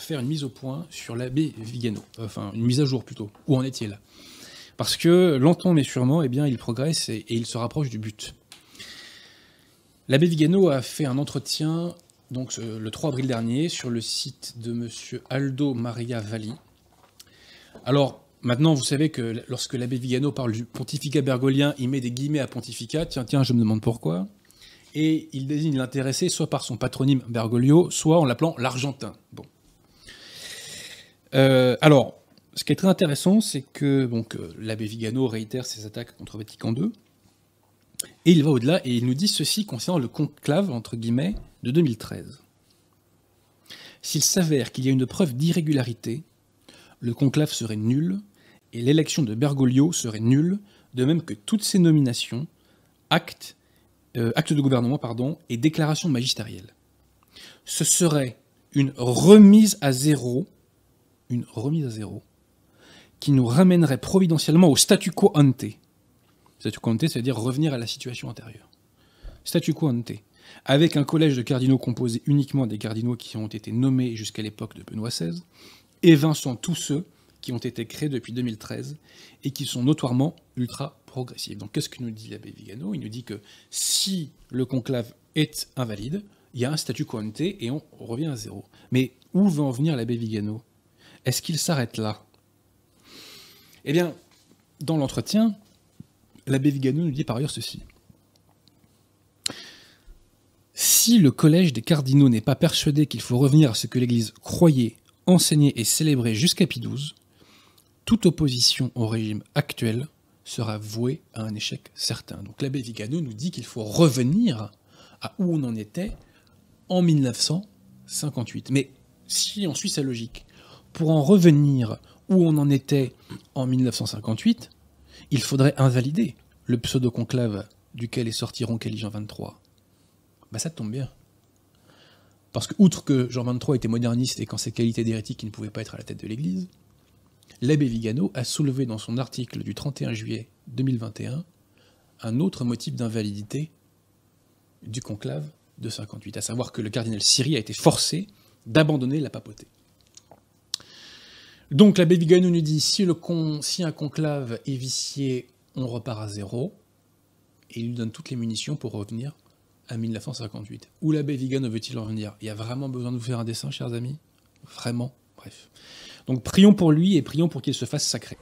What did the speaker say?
faire une mise au point sur l'abbé Vigano. Enfin, une mise à jour plutôt. Où en est-il? Parce que, lentement mais sûrement, eh bien, il progresse et il se rapproche du but. L'abbé Vigano a fait un entretien donc, le 3 avril dernier sur le site de M. Aldo Maria Valli. Alors, maintenant, vous savez que lorsque l'abbé Vigano parle du pontificat bergolien, il met des guillemets à pontificat. Tiens, je me demande pourquoi. Et il désigne l'intéressé soit par son patronyme Bergoglio, soit en l'appelant l'Argentin. Bon. Alors, ce qui est très intéressant, c'est que l'abbé Vigano réitère ses attaques contre Vatican II, et il va au-delà, et il nous dit ceci concernant le conclave, entre guillemets, de 2013. S'il s'avère qu'il y a une preuve d'irrégularité, le conclave serait nul, et l'élection de Bergoglio serait nulle, de même que toutes ces nominations, actes de gouvernement, et déclaration magistérielle. Ce serait une remise à zéro, qui nous ramènerait providentiellement au statu quo ante. Statu quo ante, c'est-à-dire revenir à la situation antérieure. Statu quo ante, avec un collège de cardinaux composé uniquement des cardinaux qui ont été nommés jusqu'à l'époque de Benoît XVI, évinçant tous ceux qui ont été créés depuis 2013 et qui sont notoirement ultra-progressifs. Donc qu'est-ce que nous dit l'abbé Vigano? Il nous dit que si le conclave est invalide, il y a un statu quo ante et on revient à zéro. Mais où veut en venir l'abbé Vigano? Est-ce qu'il s'arrête là? Eh bien, dans l'entretien, l'abbé Vigano nous dit par ailleurs ceci. Si le collège des cardinaux n'est pas persuadé qu'il faut revenir à ce que l'Église croyait, enseignait et célébrait jusqu'à Pie XII, toute opposition au régime actuel sera vouée à un échec certain. Donc l'abbé Vigano nous dit qu'il faut revenir à où on en était en 1958. Mais si on suit sa logique, pour en revenir où on en était en 1958, il faudrait invalider le pseudo-conclave duquel est sorti Roncalli Jean XXIII. Ben ça tombe bien. Parce que, outre que Jean XXIII était moderniste et qu'en ses qualités d'hérétique, il ne pouvait pas être à la tête de l'Église, l'abbé Vigano a soulevé dans son article du 31 juillet 2021 un autre motif d'invalidité du conclave de 58, à savoir que le cardinal Siri a été forcé d'abandonner la papauté. Donc l'abbé Vigano nous dit, si un conclave est vicié, on repart à zéro, et il lui donne toutes les munitions pour revenir à 1958. Où l'abbé Vigano veut-il en venir? Il y a vraiment besoin de vous faire un dessin, chers amis? Vraiment? Bref. Donc prions pour lui et prions pour qu'il se fasse sacrer.